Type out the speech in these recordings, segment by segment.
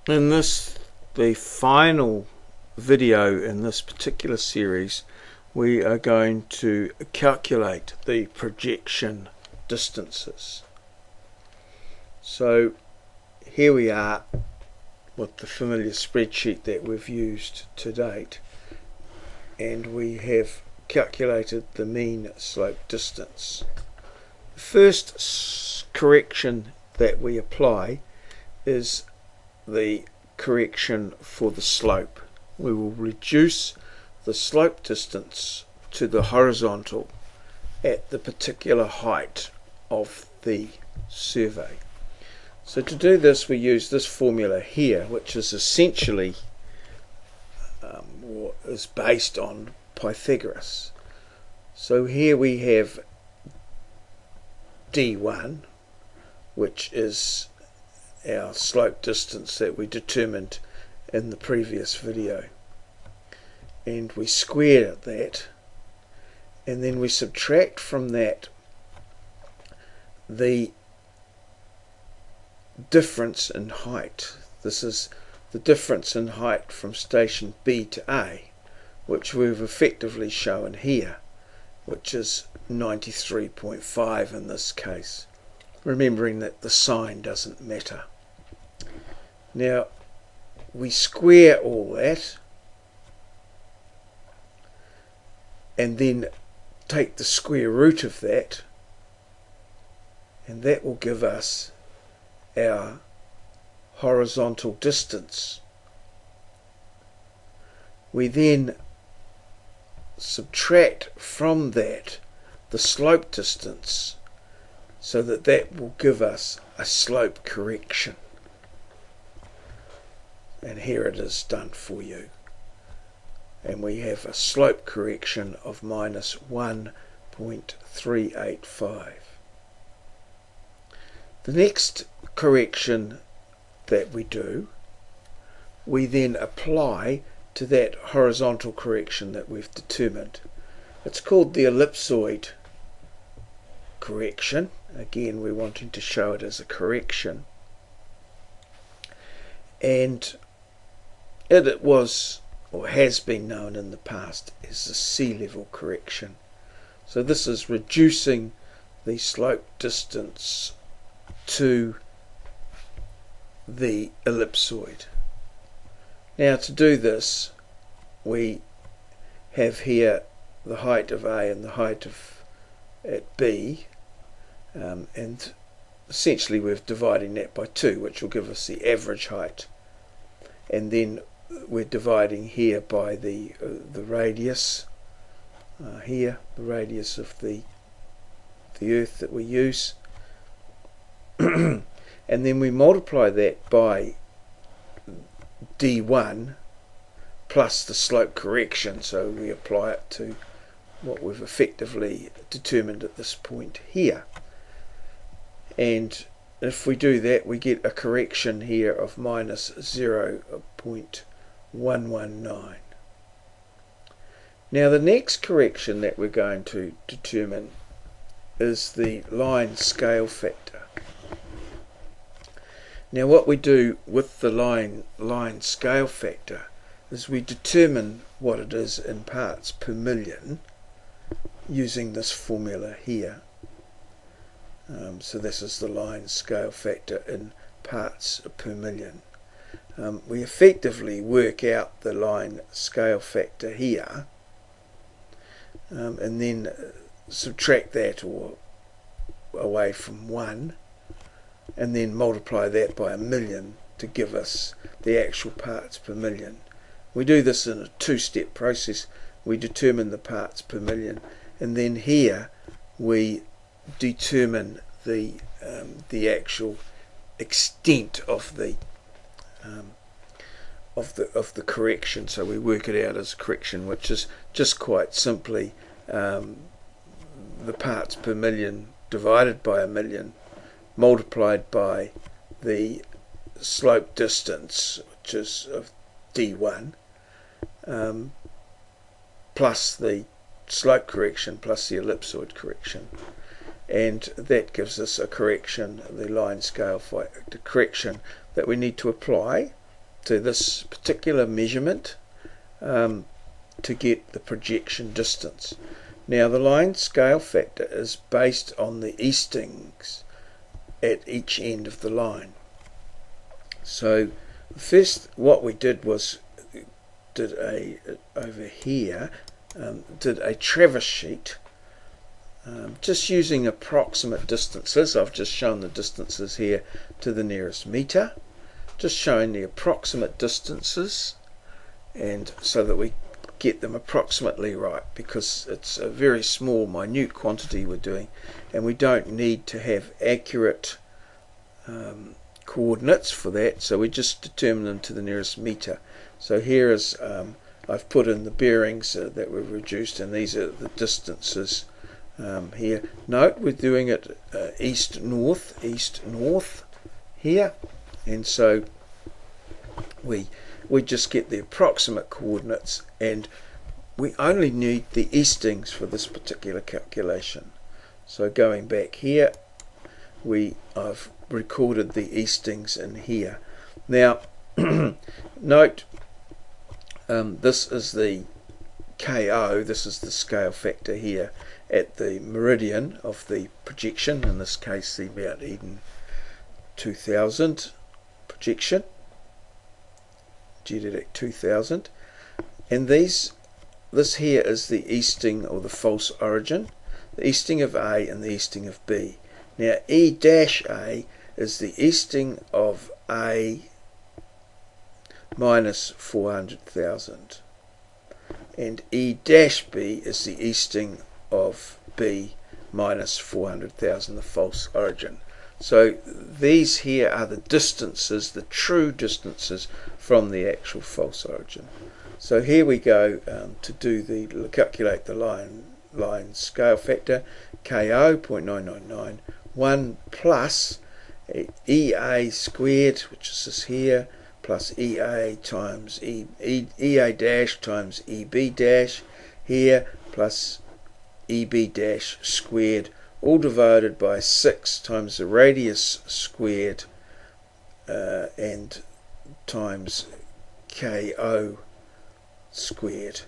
In the final video in this particular series, we are going to calculate the projection distances. So here we are with the familiar spreadsheet that we've used to date, and we have calculated the mean slope distance. The first correction that we apply is the correction for the slope. We will reduce the slope distance to the horizontal at the particular height of the survey. So to do this, we use this formula here, which is essentially is based on Pythagoras. So here we have D1, which is our slope distance that we determined in the previous video, and we square that, and then we subtract from that the difference in height. This is the difference in height from station B to A, which we've effectively shown here, which is 93.5 in this case, remembering that the sign doesn't matter. Now we square all that and then take the square root of that, and that will give us our horizontal distance. We then subtract from that the slope distance, so that that will give us a slope correction. And here it is done for you. And we have a slope correction of minus 1.385. The next correction that we do, we then apply to that horizontal correction that we've determined. It's called the ellipsoid correction. Again, we're wanting to show it as a correction. And it was, or has been known in the past, as the sea level correction. So this is reducing the slope distance to the ellipsoid. Now to do this, we have here the height of A and the height of at B, and essentially we're dividing that by 2, which will give us the average height, and then we're dividing here by the radius here, the radius of the earth that we use, and then we multiply that by D1 plus the slope correction, so we apply it to what we've effectively determined at this point here. And if we do that, we get a correction here of minus 0.119. Now the next correction that we're going to determine is the line scale factor. Now what we do with the line scale factor is we determine what it is in parts per million using this formula here. So this is the line scale factor in parts per million. We effectively work out the line scale factor here, and then subtract that away from 1, and then multiply that by 1,000,000 to give us the actual parts per million. We do this in a 2-step process. We determine the parts per million, and then here we determine the actual extent of the correction. So we work it out as a correction, which is just quite simply the parts per million divided by 1,000,000 multiplied by the slope distance, which is of D1, plus the slope correction plus the ellipsoid correction, and that gives us a correction, the line scale correction that we need to apply to this particular measurement to get the projection distance. Now the line scale factor is based on the eastings at each end of the line. So first what we did was did a traverse sheet, just using approximate distances. I've just shown the distances here to the nearest meter, just showing the approximate distances, and so that we get them approximately right, because it's a very small, minute quantity we're doing, and we don't need to have accurate coordinates for that, so we just determine them to the nearest meter. So here is I've put in the bearings that we've reduced, and these are the distances here. Note we're doing it east north here, and so we just get the approximate coordinates, and we only need the eastings for this particular calculation. So going back here, I've recorded the eastings in here. Now note this is the KO, this is the scale factor here at the meridian of the projection, in this case the Mount Eden 2000 projection, geodetic 2000, and this here is the easting or the false origin, the easting of A and the easting of B. Now E-A is the easting of A minus 400,000, and E-B is the easting of B minus 400,000, the false origin. So these here are the distances, the true distances from the actual false origin. So here we go to calculate the line scale factor. KO 0.999, 1 plus EA squared, which is this here, plus EA times EA dash times EB dash here, plus EB dash squared, all divided by 6 times the radius squared and times KO squared.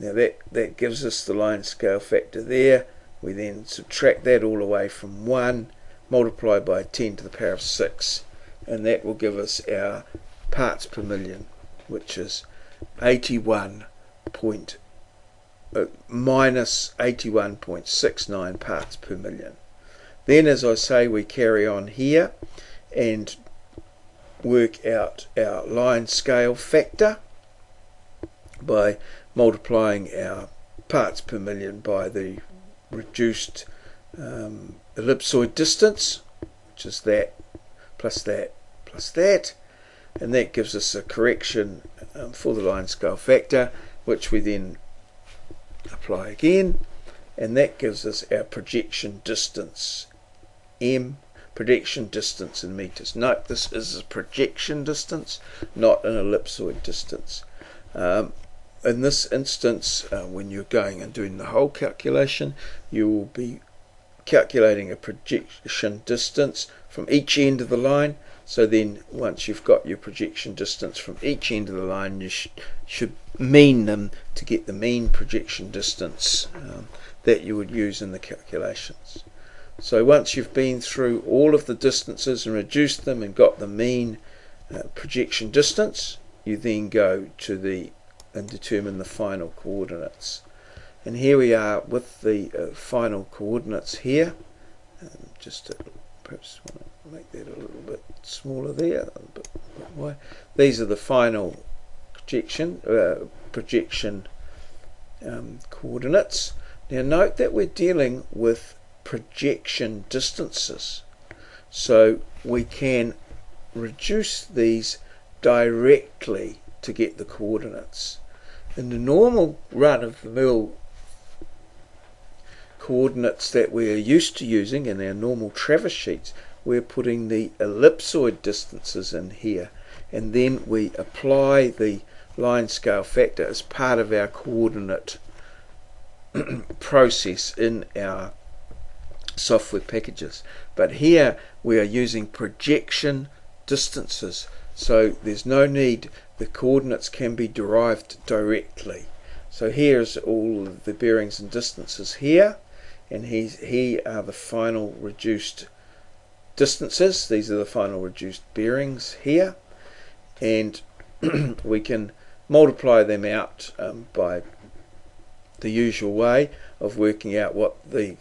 Now that gives us the line scale factor there. We then subtract that all away from 1, multiply by 10 to the power of 6, and that will give us our parts per million, which is minus 81.69 parts per million. Then, as I say, we carry on here and work out our line scale factor by multiplying our parts per million by the reduced ellipsoid distance, which is that plus that plus that, and that gives us a correction for the line scale factor, which we then apply again, and that gives us our projection distance M, projection distance in meters. Note this is a projection distance, not an ellipsoid distance. In this instance, when you're going and doing the whole calculation, you will be calculating a projection distance from each end of the line. So then once you've got your projection distance from each end of the line, you should mean them to get the mean projection distance that you would use in the calculations. So once you've been through all of the distances and reduced them and got the mean projection distance, you then go to and determine the final coordinates. And here we are with the final coordinates here. Just perhaps want to make that a little bit smaller there. These are the final projection coordinates. Now note that we're dealing with projection distances, so we can reduce these directly to get the coordinates. In the normal run-of-the-mill coordinates that we are used to using in our normal traverse sheets, we're putting the ellipsoid distances in here, and then we apply the line scale factor as part of our coordinate process in our software packages. But here we are using projection distances, so there's no need, the coordinates can be derived directly. So here's all of the bearings and distances here, and here are the final reduced distances. These are the final reduced bearings here, and we can multiply them out by the usual way of working out what the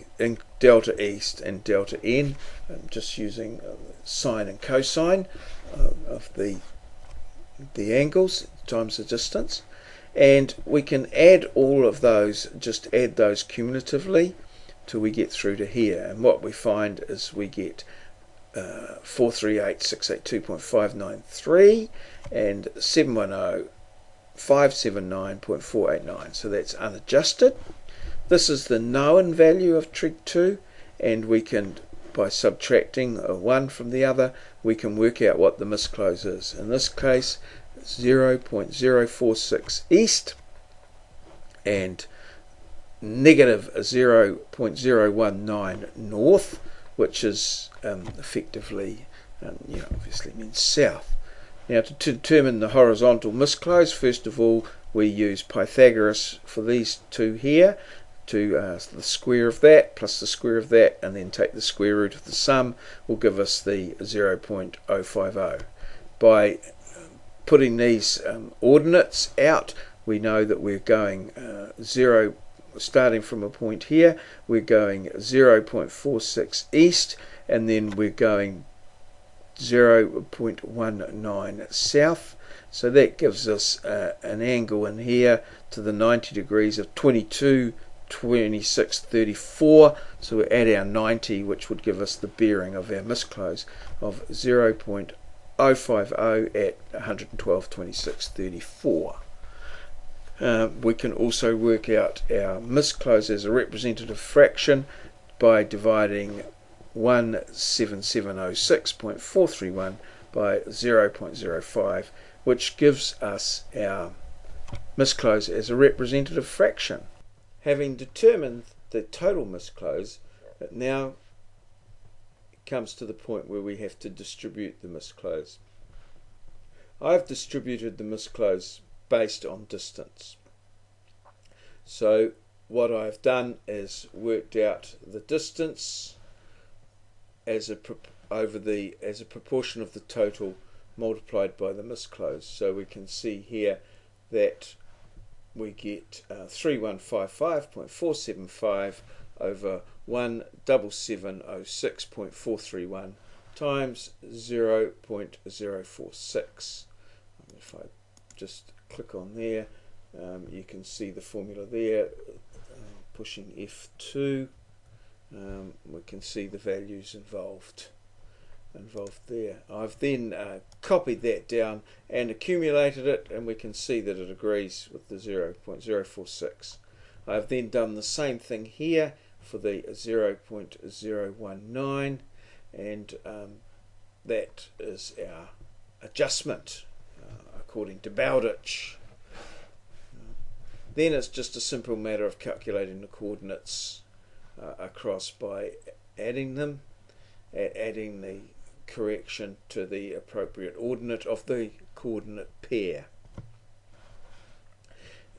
delta east and delta n, just using sine and cosine of the angles times the distance, and we can add all of those, just add those cumulatively till we get through to here, and what we find is we get 438,682.593 and 710,579.489. So that's unadjusted. This is the known value of trig 2, and we can, by subtracting one from the other, we can work out what the misclose is. In this case, 0.046 east and negative 0.019 north, which is effectively, obviously means south. Now, to determine the horizontal misclose, first of all, we use Pythagoras for these two here, to the square of that plus the square of that, and then take the square root of the sum will give us the 0.050. By putting these ordinates out, we know that we're going starting from a point here, we're going 0.46 east, and then we're going 0.19 south. So that gives us an angle in here to the 90 degrees of 22.2634. So we add our 90, which would give us the bearing of our misclose of 0.050 at 112.2634. We can also work out our misclose as a representative fraction by dividing 17706.431 by 0.05, which gives us our misclose as a representative fraction. Having determined the total misclose, it now comes to the point where we have to distribute the misclose. I've distributed the misclose based on distance. So what I've done is worked out the distance as a proportion of the total multiplied by the misclose. So we can see here that we get 3155.475 over 17706.431 times 0.046. If I just click on there, you can see the formula there, pushing F2, we can see the values involved there. I've then copied that down and accumulated it, and we can see that it agrees with the 0.046. I've then done the same thing here for the 0.019, and that is our adjustment according to Bowditch. Then it's just a simple matter of calculating the coordinates across by adding them, adding the correction to the appropriate ordinate of the coordinate pair.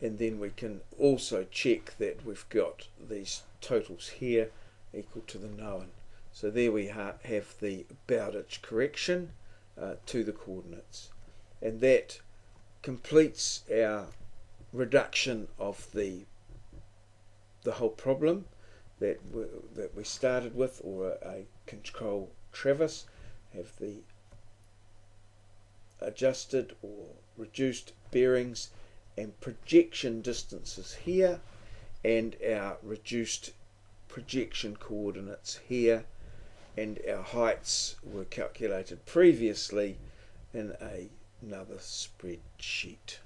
And then we can also check that we've got these totals here equal to the known. So there we have the Bowditch correction to the coordinates. And that completes our reduction of the whole problem that we started with, or a control traverse. Have the adjusted or reduced bearings and projection distances here, and our reduced projection coordinates here, and our heights were calculated previously in another spreadsheet.